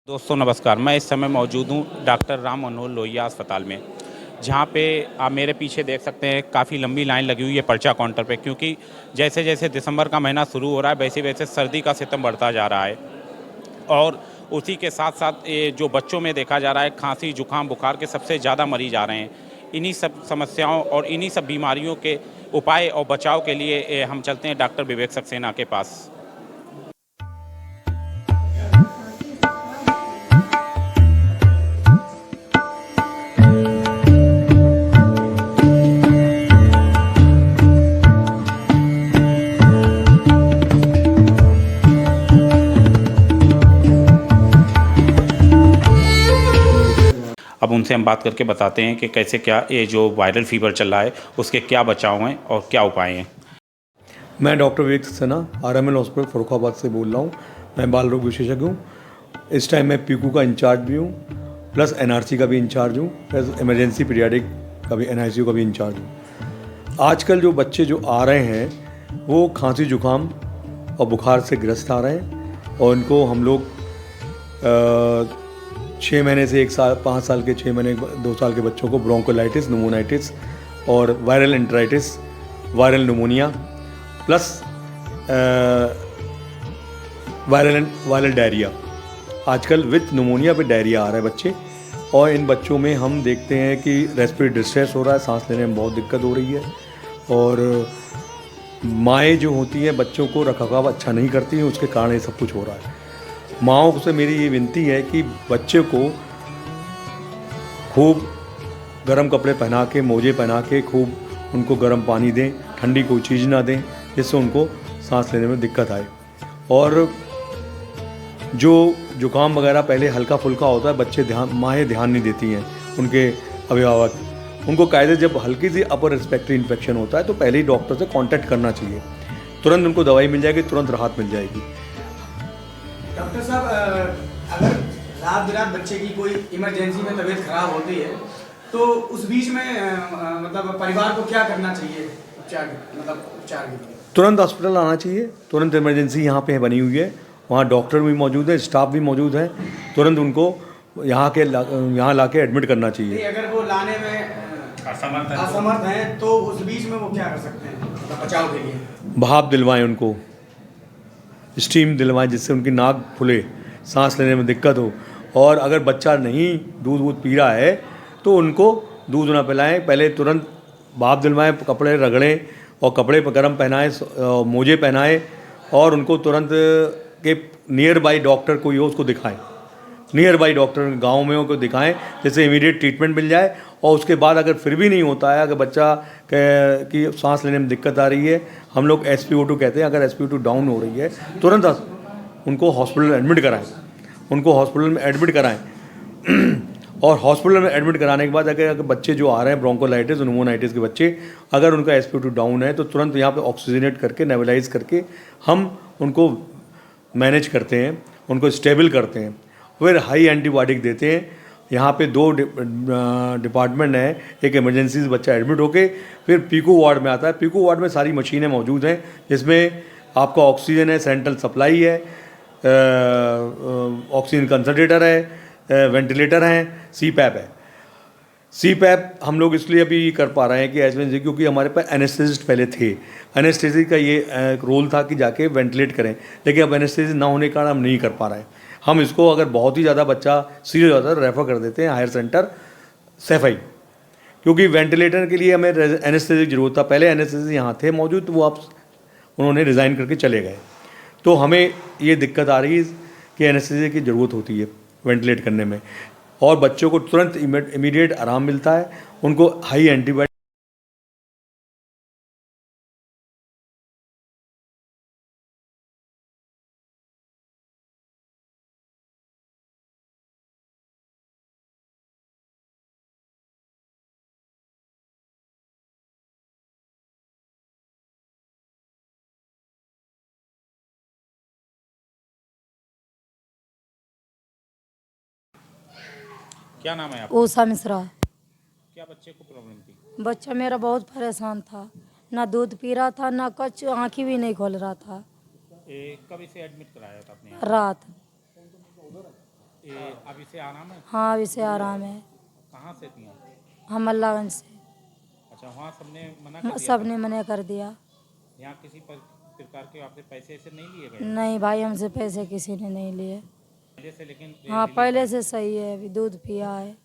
दोस्तों नमस्कार। मैं इस समय मौजूद हूँ डॉक्टर राम मनोहर लोहिया अस्पताल में, जहाँ पे आप मेरे पीछे देख सकते हैं काफ़ी लंबी लाइन लगी हुई है पर्चा काउंटर पे, क्योंकि जैसे जैसे दिसंबर का महीना शुरू हो रहा है वैसे वैसे सर्दी का सितम बढ़ता जा रहा है। और उसी के साथ साथ ये जो बच्चों में देखा जा रहा है खांसी जुकाम बुखार के सबसे ज़्यादा मरीज आ रहे हैं। इन्हीं सब समस्याओं और इन्हीं सब बीमारियों के उपाय और बचाव के लिए हम चलते हैं डॉक्टर विवेक सक्सेना के पास। अब उनसे हम बात करके बताते हैं कि कैसे क्या ये जो वायरल फीवर चल रहा है उसके क्या बचाव हैं और क्या उपाय हैं। मैं डॉक्टर विवेक सक्सेना आरएमएल हॉस्पिटल फर्रुखाबाद से बोल रहा हूँ। मैं बाल रोग विशेषज्ञ हूँ। इस टाइम मैं पीकू का इंचार्ज भी हूँ, प्लस एनआरसी का भी इंचार्ज हूँ, प्लस इमरजेंसी पीडियाटिक का भी एनआईसीयू का भी इंचार्ज हूँ। आजकल जो बच्चे जो आ रहे हैं वो खांसी जुकाम और बुखार से ग्रस्त आ रहे हैं और इनको हम लोग 6 महीने से 1 साल 5 साल के 6 महीने 2 साल के बच्चों को ब्रोंकोलाइटिस निमोनाइटिस और viral enteritis viral pneumonia plus viral diarrhoea, आजकल विथ निमोनिया पे डायरिया आ रहा है बच्चे। और इन बच्चों में हम देखते हैं कि रेस्पिरेटरी डिस्ट्रेस हो रहा है, सांस लेने में बहुत दिक्कत हो रही है। और माएँ जो होती हैं बच्चों को रखरखाव अच्छा नहीं करती हैं, उसके कारण ये सब कुछ हो रहा है। माँओं से मेरी ये विनती है कि बच्चे को खूब गर्म कपड़े पहना के, मोजे पहना के खूब उनको गर्म पानी दें, ठंडी कोई चीज़ ना दें जिससे उनको सांस लेने में दिक्कत आए। और जो जुकाम वगैरह पहले हल्का फुल्का होता है, बच्चे माएँ ध्यान नहीं देती हैं, उनके अभिभावक उनको कायदे जब हल्की सी अपर रेस्पिरेटरी इन्फेक्शन होता है तो पहले ही डॉक्टर से कांटेक्ट करना चाहिए, तुरंत उनको दवाई मिल जाएगी, तुरंत राहत मिल जाएगी। डॉक्टर साहब, अगर रात बिरात बच्चे की कोई इमरजेंसी में तबीयत खराब होती है तो उस बीच में मतलब परिवार को क्या करना चाहिए उपचार के लिए? तुरंत हॉस्पिटल आना चाहिए, तुरंत इमरजेंसी यहाँ पे बनी हुई है, वहाँ डॉक्टर भी मौजूद है, स्टाफ भी मौजूद है, तुरंत उनको यहाँ ला के एडमिट करना चाहिए। अगर वो लाने में असमर्थ हैं तो उस बीच में वो क्या कर सकते हैं मतलब बचाव के लिए? भाप दिलवाएं, उनको स्टीम दिलवाएं जिससे उनकी नाक फूले, सांस लेने में दिक्कत हो। और अगर बच्चा नहीं दूध पी रहा है तो उनको दूध ना पिलाएं, पहले तुरंत भाप दिलवाएं, कपड़े रगड़ें और कपड़े पर गर्म पहनाएं, मोजे पहनाएं और उनको तुरंत के नियर बाई डॉक्टर कोई हो उसको दिखाएं, नियर बाई डॉक्टर गांव में हो को दिखाएं जिससे इमीडिएट ट्रीटमेंट मिल जाए। और उसके बाद अगर फिर भी नहीं होता है, अगर बच्चा की सांस लेने में दिक्कत आ रही है, हम लोग SpO2 कहते हैं, अगर SpO2 डाउन हो रही है तुरंत उनको हॉस्पिटल एडमिट कराएं, उनको हॉस्पिटल में एडमिट कराएं। और हॉस्पिटल में एडमिट कराने के बाद अगर बच्चे जो आ रहे हैं ब्रोंकोलाइटिस निमोनाइटिस के बच्चे, अगर उनका SpO2 डाउन है तो तुरंत यहाँ पे ऑक्सीजनेट करके नेबुलाइज करके हम उनको मैनेज करते हैं, उनको स्टेबल करते हैं, फिर हाई एंटीबायोटिक देते हैं। यहाँ पे 2 डिपार्टमेंट हैं, एक इमरजेंसी से बच्चा एडमिट होके फिर पीकू वार्ड में आता है। पीकू वार्ड में सारी मशीनें मौजूद हैं जिसमें आपका ऑक्सीजन है, सेंट्रल सप्लाई है, ऑक्सीजन कंसनट्रेटर है, वेंटिलेटर हैं, CPAP है। CPAP हम लोग इसलिए अभी कर पा रहे हैं कि एज क्योंकि हमारे पास एनेस्थेसिस्ट पहले थे, एनेस्थेसी का ये रोल था कि जाके वेंटिलेट करें, लेकिन अब एनेस्थेसी ना होने के कारण हम नहीं कर पा रहे हैं। हम इसको अगर बहुत ही ज़्यादा बच्चा सीरियस होता है रेफ़र कर देते हैं हायर सेंटर सैफई, क्योंकि वेंटिलेटर के लिए हमें एनेस्थेसी की ज़रूरत था। पहले एनेस्थेसी यहाँ थे मौजूद, तो वो आप उन्होंने रिज़ाइन करके चले गए, तो हमें ये दिक्कत आ रही है कि एनेस्थेसी की ज़रूरत होती है वेंटिलेट करने में, और बच्चों को तुरंत इमीडिएट आराम मिलता है, उनको हाई एंटीबायोटिक। क्या नाम है आपका? ऊषा मिश्रा। क्या बच्चे को प्रॉब्लम थी? बच्चा मेरा बहुत परेशान था, ना दूध पी रहा था, ना कुछ, आँखें भी नहीं खोल रहा था। कब इसे एडमिट कराया था आपने? रात अब इसे आराम है? हाँ अब इसे आराम है। कहाँ से थी आप? हम अल्लाहगंज से। अच्छा, वहाँ सबने मना कर दिया सब था? ने मना कर दिया। यहाँ किसी प्रकार के आपसे पैसे ऐसे नहीं लिए गए नहीं भाई हमसे पैसे किसी ने नहीं लिए। पहले से? लेकिन हाँ रिलीफ पहले है? से सही है, अभी दूध पिया है।